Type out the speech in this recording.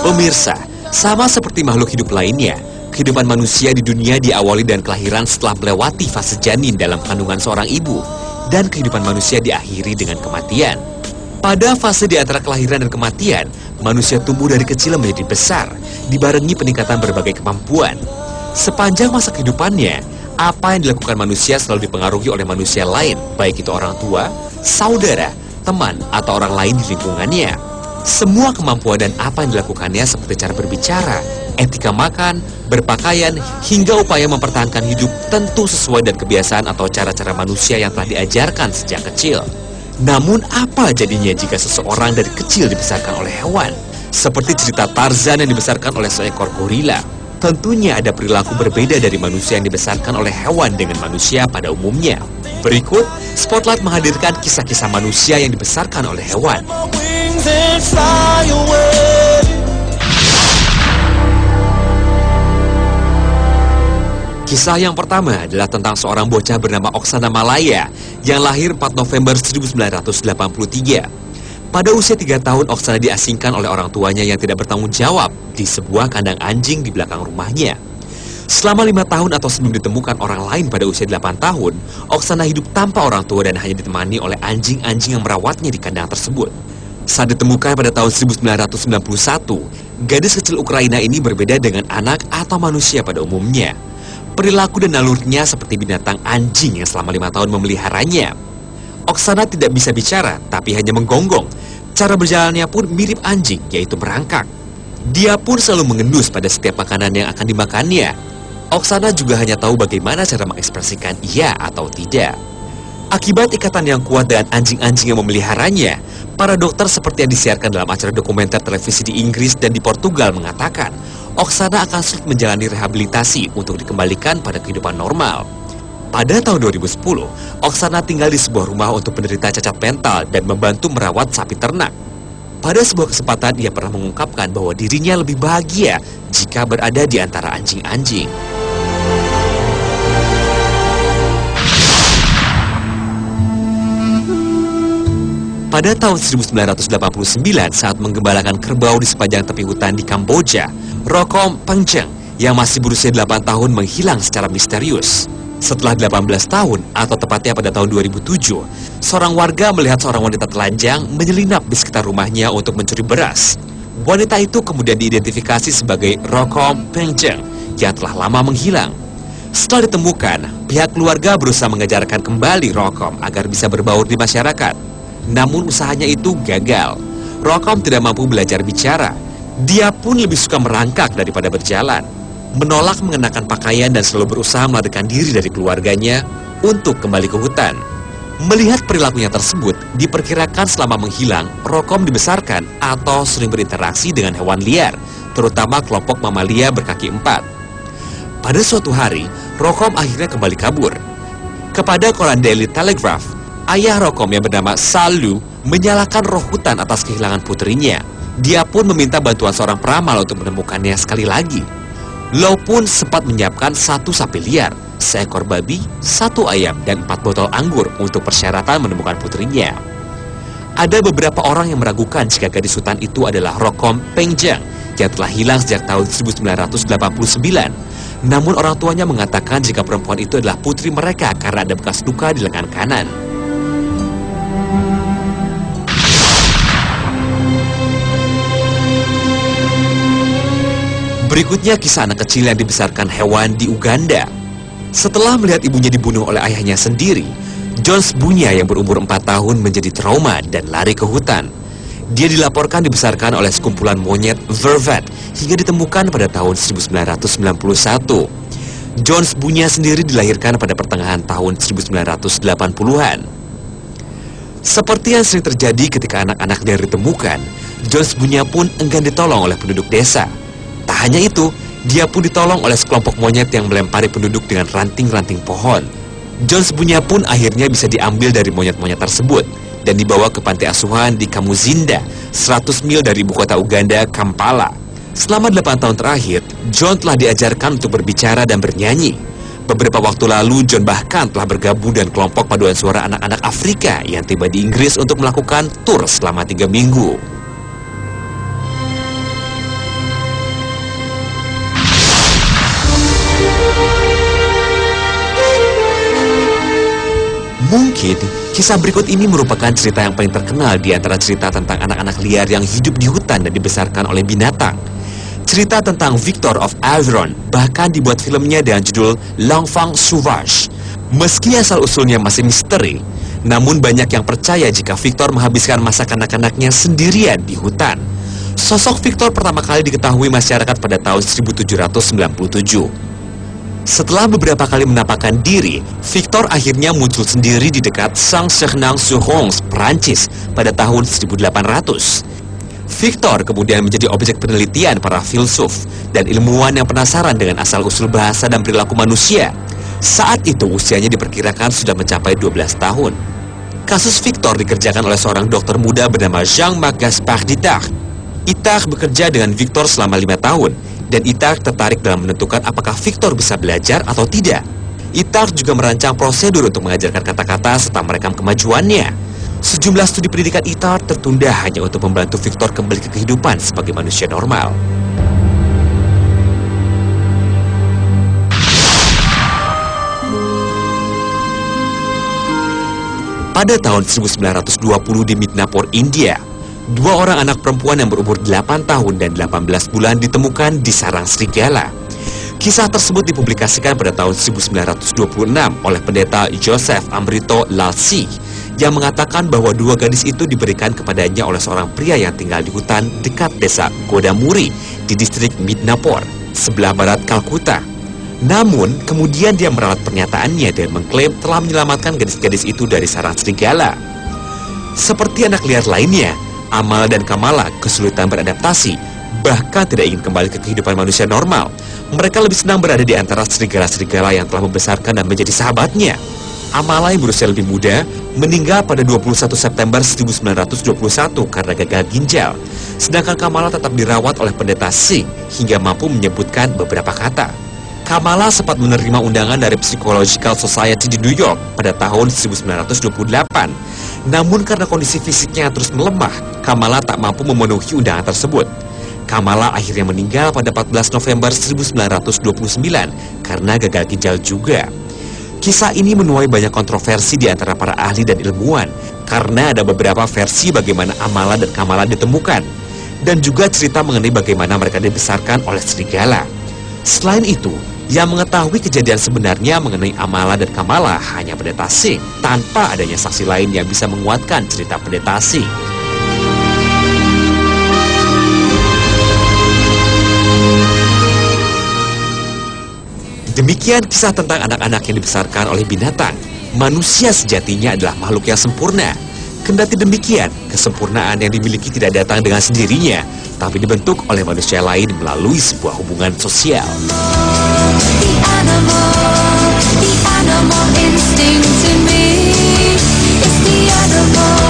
Pemirsa, sama seperti makhluk hidup lainnya, kehidupan manusia di dunia diawali dan kelahiran setelah melewati fase janin dalam kandungan seorang ibu, dan kehidupan manusia diakhiri dengan kematian. Pada fase di antara kelahiran dan kematian, manusia tumbuh dari kecil menjadi besar, dibarengi peningkatan berbagai kemampuan. Sepanjang masa kehidupannya, apa yang dilakukan manusia selalu dipengaruhi oleh manusia lain, baik itu orang tua, saudara, teman, atau orang lain di lingkungannya. Semua kemampuan dan apa yang dilakukannya seperti cara berbicara, etika makan, berpakaian, hingga upaya mempertahankan hidup tentu sesuai dengan kebiasaan atau cara-cara manusia yang telah diajarkan sejak kecil. Namun apa jadinya jika seseorang dari kecil dibesarkan oleh hewan? Seperti cerita Tarzan yang dibesarkan oleh seekor gorila. Tentunya ada perilaku berbeda dari manusia yang dibesarkan oleh hewan dengan manusia pada umumnya. Berikut, Spotlight menghadirkan kisah-kisah manusia yang dibesarkan oleh hewan. Kisah yang pertama adalah tentang seorang bocah bernama Oksana Malaya yang lahir 4 November 1983. Pada usia 3 tahun, Oksana diasingkan oleh orang tuanya yang tidak bertanggung jawab di sebuah kandang anjing di belakang rumahnya. Selama 5 tahun atau sebelum ditemukan orang lain pada usia 8 tahun, Oksana hidup tanpa orang tua dan hanya ditemani oleh anjing-anjing yang merawatnya di kandang tersebut. Saat ditemukan pada tahun 1991, gadis kecil Ukraina ini berbeda dengan anak atau manusia pada umumnya. Perilaku dan nalurinya seperti binatang anjing yang selama 5 tahun memeliharanya. Oksana tidak bisa bicara, tapi hanya menggonggong. Cara berjalannya pun mirip anjing, yaitu merangkak. Dia pun selalu mengendus pada setiap makanan yang akan dimakannya. Oksana juga hanya tahu bagaimana cara mengekspresikan iya atau tidak. Akibat ikatan yang kuat dengan anjing-anjing yang memeliharanya, para dokter seperti yang disiarkan dalam acara dokumenter televisi di Inggris dan di Portugal mengatakan, Oksana akan sulit menjalani rehabilitasi untuk dikembalikan pada kehidupan normal. Pada tahun 2010, Oksana tinggal di sebuah rumah untuk penderita cacat mental dan membantu merawat sapi ternak. Pada sebuah kesempatan, ia pernah mengungkapkan bahwa dirinya lebih bahagia jika berada di antara anjing-anjing. Pada tahun 1989, saat menggembalakan kerbau di sepanjang tepi hutan di Kamboja, Rokom Pengjeng yang masih berusia 8 tahun menghilang secara misterius. Setelah 18 tahun, atau tepatnya pada tahun 2007, seorang warga melihat seorang wanita telanjang menyelinap di sekitar rumahnya untuk mencuri beras. Wanita itu kemudian diidentifikasi sebagai Rokom Pengjeng yang telah lama menghilang. Setelah ditemukan, pihak keluarga berusaha mengajarkan kembali Rokom agar bisa berbaur di masyarakat. Namun usahanya itu gagal. Rokom tidak mampu belajar bicara. Dia pun lebih suka merangkak daripada berjalan. Menolak mengenakan pakaian dan selalu berusaha melarikan diri dari keluarganya untuk kembali ke hutan. Melihat perilakunya tersebut, diperkirakan selama menghilang, Rokom dibesarkan atau sering berinteraksi dengan hewan liar, terutama kelompok mamalia berkaki 4. Pada suatu hari, Rokom akhirnya kembali kabur. Kepada koran Daily Telegraph, ayah Rokom yang bernama Salu menyalahkan roh hutan atas kehilangan putrinya. Dia pun meminta bantuan seorang peramal untuk menemukannya sekali lagi. Lau pun sempat menyiapkan 1 sapi liar, seekor babi, 1 ayam, dan 4 botol anggur untuk persyaratan menemukan putrinya. Ada beberapa orang yang meragukan jika gadis hutan itu adalah Rokom Pengjeng yang telah hilang sejak tahun 1989. Namun orang tuanya mengatakan jika perempuan itu adalah putri mereka karena ada bekas luka di lengan kanan. Berikutnya kisah anak kecil yang dibesarkan hewan di Uganda. Setelah melihat ibunya dibunuh oleh ayahnya sendiri, Jones Bunya yang berumur 4 tahun menjadi trauma dan lari ke hutan. Dia dilaporkan dibesarkan oleh sekumpulan monyet vervet hingga ditemukan pada tahun 1991. Jones Bunya sendiri dilahirkan pada pertengahan tahun 1980-an. Seperti yang sering terjadi ketika anak-anaknya ditemukan, Jones Bunya pun enggan ditolong oleh penduduk desa. Tak hanya itu, dia pun ditolong oleh sekelompok monyet yang melempari penduduk dengan ranting-ranting pohon. Jones Bunya pun akhirnya bisa diambil dari monyet-monyet tersebut dan dibawa ke panti asuhan di Kamuzinda, 100 mil dari ibu kota Uganda, Kampala. Selama 8 tahun terakhir, John telah diajarkan untuk berbicara dan bernyanyi. Beberapa waktu lalu, John bahkan telah bergabung dengan kelompok paduan suara anak-anak Afrika yang tiba di Inggris untuk melakukan tur selama 3 minggu. Mungkin, kisah berikut ini merupakan cerita yang paling terkenal di antara cerita tentang anak-anak liar yang hidup di hutan dan dibesarkan oleh binatang. Cerita tentang Victor of Aveyron bahkan dibuat filmnya dengan judul L'Enfant Sauvage. Meski asal-usulnya masih misteri, namun banyak yang percaya jika Victor menghabiskan masa kanak-kanaknya sendirian di hutan. Sosok Victor pertama kali diketahui masyarakat pada tahun 1797. Setelah beberapa kali menampakkan diri, Victor akhirnya muncul sendiri di dekat Saint-Sernin-sur-Ronge, Perancis pada tahun 1800. Victor kemudian menjadi objek penelitian para filsuf dan ilmuwan yang penasaran dengan asal-usul bahasa dan perilaku manusia. Saat itu usianya diperkirakan sudah mencapai 12 tahun. Kasus Victor dikerjakan oleh seorang dokter muda bernama Jean-Marc Gaspard Itard. Itard bekerja dengan Victor selama 5 tahun, dan Itard tertarik dalam menentukan apakah Victor bisa belajar atau tidak. Itard juga merancang prosedur untuk mengajarkan kata-kata serta merekam kemajuannya. Sejumlah studi pendidikan Itard tertunda hanya untuk membantu Victor kembali ke kehidupan sebagai manusia normal. Pada tahun 1920 di Midnapore, India, 2 orang anak perempuan yang berumur 8 tahun dan 18 bulan ditemukan di sarang serigala. Kisah tersebut dipublikasikan pada tahun 1926 oleh pendeta Joseph Amrito Lalsi, yang mengatakan bahwa 2 gadis itu diberikan kepadanya oleh seorang pria yang tinggal di hutan dekat desa Godamuri di distrik Midnapore, sebelah barat Kalkuta. Namun, kemudian dia meralat pernyataannya dan mengklaim telah menyelamatkan gadis-gadis itu dari sarang serigala. Seperti anak liar lainnya, Amala dan Kamala kesulitan beradaptasi, bahkan tidak ingin kembali ke kehidupan manusia normal. Mereka lebih senang berada di antara serigala-serigala yang telah membesarkan dan menjadi sahabatnya. Amala yang berusia lebih muda meninggal pada 21 September 1921 karena gagal ginjal. Sedangkan Kamala tetap dirawat oleh pendeta Singh hingga mampu menyebutkan beberapa kata. Kamala sempat menerima undangan dari Psychological Society di New York pada tahun 1928. Namun karena kondisi fisiknya terus melemah, Kamala tak mampu memenuhi undangan tersebut. Kamala akhirnya meninggal pada 14 November 1929 karena gagal ginjal juga. Kisah ini menuai banyak kontroversi di antara para ahli dan ilmuwan karena ada beberapa versi bagaimana Amala dan Kamala ditemukan, dan juga cerita mengenai bagaimana mereka dibesarkan oleh serigala. Selain itu, yang mengetahui kejadian sebenarnya mengenai Amala dan Kamala hanya pendeta Singh, tanpa adanya saksi lain yang bisa menguatkan cerita pendeta Singh. Demikian kisah tentang anak-anak yang dibesarkan oleh binatang. Manusia sejatinya adalah makhluk yang sempurna. Kendati demikian, kesempurnaan yang dimiliki tidak datang dengan sendirinya, tapi dibentuk oleh manusia lain melalui sebuah hubungan sosial. The animal instinct in me, it's the animal.